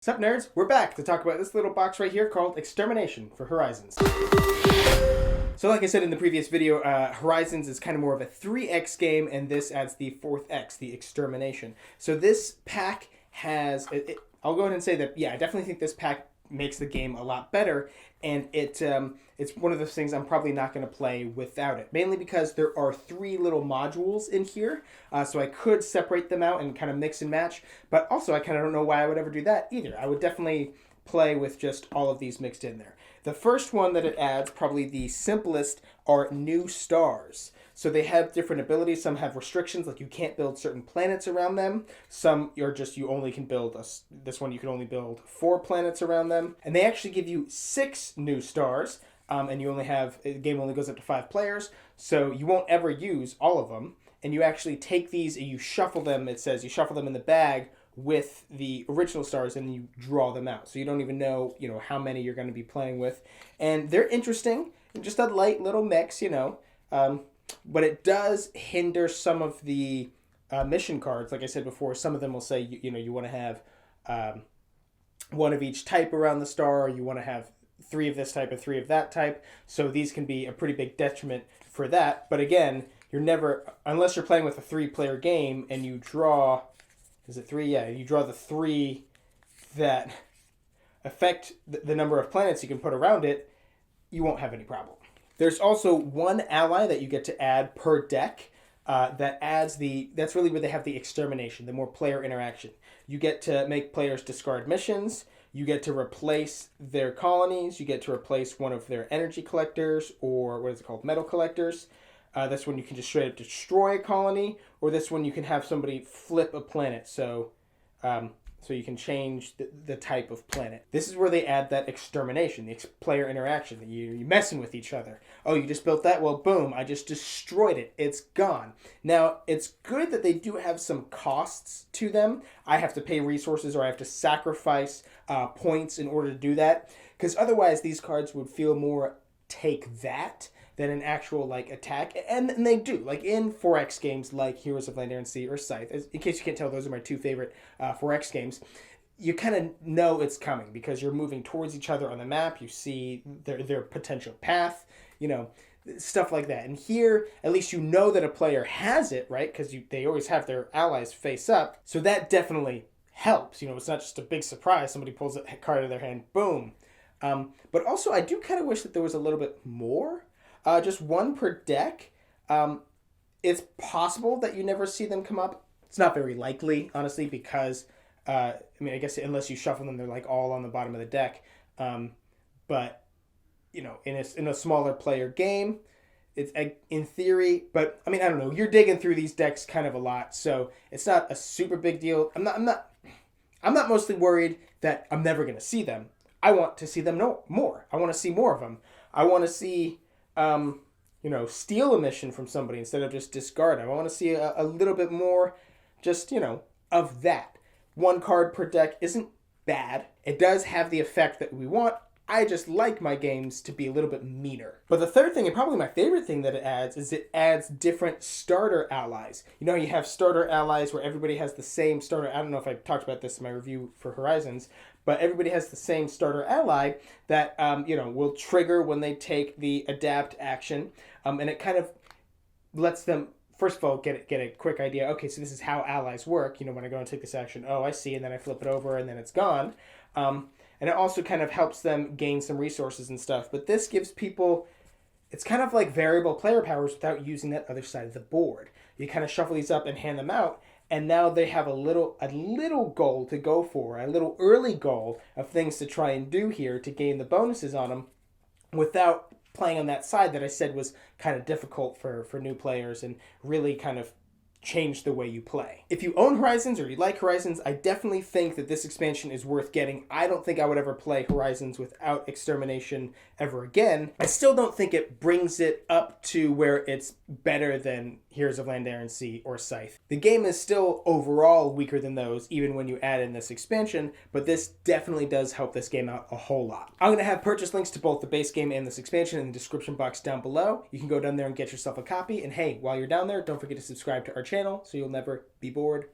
Sup nerds, we're back to talk about this little box right here called Extermination for Horizons. So like I said in the previous video, Horizons is kind of more of a 3x game, and this adds the 4th X, the Extermination. So this pack has, I'll go ahead and say that, yeah, I definitely think this pack makes the game a lot better, and it's one of those things I'm probably not going to play without it, mainly because there are 3 little modules in here, so I could separate them out and kind of mix and match, but also I kind of don't know why I would ever do that either. I would definitely play with just all of these mixed in there. The first one that it adds, probably the simplest, are new stars. So they have different abilities. Some have restrictions, like you can't build certain planets around them. Some are just, you only can build, this one you can only build 4 planets around them. And they actually give you 6 new stars, and you only have, the game only goes up to 5 players, so you won't ever use all of them. And you actually take these and you shuffle them, it says you shuffle them in the bag with the original stars, and you draw them out. So you don't even know, how many you're going to be playing with. And they're interesting, just a light little mix, but it does hinder some of the mission cards. Like I said before, some of them will say, you want to have one of each type around the star, or you want to have 3 of this type and 3 of that type. So these can be a pretty big detriment for that. But again, you're never, unless you're playing with a 3-player game and you draw, is it 3? Yeah, you draw the 3 that affect the number of planets you can put around it, you won't have any problem. There's also 1 ally that you get to add per deck that adds that's really where they have the extermination, the more player interaction. You get to make players discard missions, you get to replace their colonies, you get to replace one of their energy collectors, or what is it called, metal collectors. This one you can just straight up destroy a colony, or this one you can have somebody flip a planet, so you can change the type of planet. This is where they add that extermination, the player interaction, that you're messing with each other. Oh, you just built that? Well, boom, I just destroyed it. It's gone. Now, it's good that they do have some costs to them. I have to pay resources, or I have to sacrifice points in order to do that, because otherwise these cards would feel more take that than an actual attack, and they do, like in 4X games like Heroes of Land, Air, and Sea or Scythe. In case you can't tell, those are my 2 favorite 4X games. You kind of know it's coming because you're moving towards each other on the map. You see their potential path, stuff like that. And here, at least you know that a player has it, right? Because they always have their allies face up, so that definitely helps. It's not just a big surprise. Somebody pulls a card out of their hand, boom. But also, I do kind of wish that there was a little bit more. Just 1 per deck. It's possible that you never see them come up. It's not very likely, honestly, because, I guess unless you shuffle them, they're all on the bottom of the deck. But, in a smaller player game, it's in theory, but, I don't know. You're digging through these decks kind of a lot, so it's not a super big deal. I'm not mostly worried that I'm never going to see them. I want to see them more. I want to see more of them. I want to see steal a mission from somebody instead of just discard. I want to see a little bit more just, of that. 1 card per deck isn't bad. It does have the effect that we want. I just like my games to be a little bit meaner. But the third thing, and probably my favorite thing that it adds, is it adds different starter allies. You have starter allies where everybody has the same starter. I don't know if I talked about this in my review for Horizons, but everybody has the same starter ally that, will trigger when they take the adapt action. And it kind of lets them, first of all, get a quick idea. Okay, so this is how allies work. When I go and take this action, oh, I see, and then I flip it over, and then it's gone. And it also kind of helps them gain some resources and stuff. But this gives people, it's kind of like variable player powers without using that other side of the board. You kind of shuffle these up and hand them out, and now they have a little goal to go for, a little early goal of things to try and do here to gain the bonuses on them without playing on that side that I said was kind of difficult for new players and really kind of change the way you play. If you own Horizons or you like Horizons, I definitely think that this expansion is worth getting. I don't think I would ever play Horizons without Extermination ever again. I still don't think it brings it up to where it's better than Heroes of Land, Air, and Sea or Scythe. The game is still overall weaker than those, even when you add in this expansion, but this definitely does help this game out a whole lot. I'm going to have purchase links to both the base game and this expansion in the description box down below. You can go down there and get yourself a copy, and hey, while you're down there, don't forget to subscribe to our channel so you'll never be bored